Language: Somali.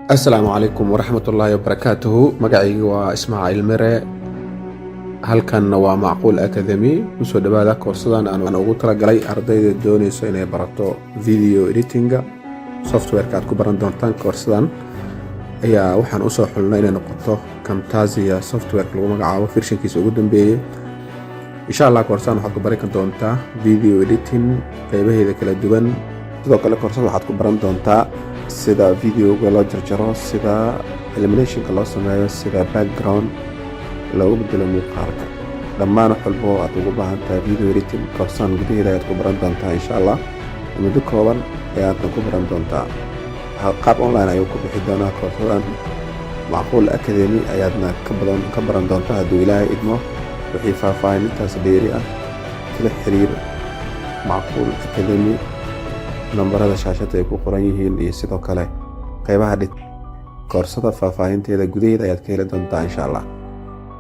السلام عليكم ورحمة الله وبركاته. مقعي واسماعيل ميري. halkan waa macquul academy kusoo dhawaada koorsadan aan ugu talagalay ardayda doonayso inay barato video editing software-ka aad ku baran doontaan. koorsadan ayaa waxaan u soo xulnay inay noqoto Camtasia software lagu magacaabo versionkiisa ugu dambeeyay. insha Allah koorsadan waxaad ku baran doontaa video editing qaybaheeda kala duwan. sidoo kale koorsada waxaad ku baran doontaa sida videoga loo jarjaro, sida eliminationka loo sameeyo, sida background loogu bedelo muuqaalka. dhammaan wax walba oo aad ugu baahan tahay video editing koorsadan gudaheeda ayaad ku baran doontaa insha Allah. muddo kooban ayaad ku baran doontaa. qaab online ayuu ku bixi doonaa koorsadan. macquul academy ayaadna ka baran doontaa hadduu Ilaahay idmo. wixii faahfaahin intaas dheeri ah kala xiriir macquul academy. nambarada shaashada ay ku qoran yihiin iyo sidoo kale qaybaha koorsada faahfaahinteeda gudaheeda ayaad ka heli doontaa insha Allah.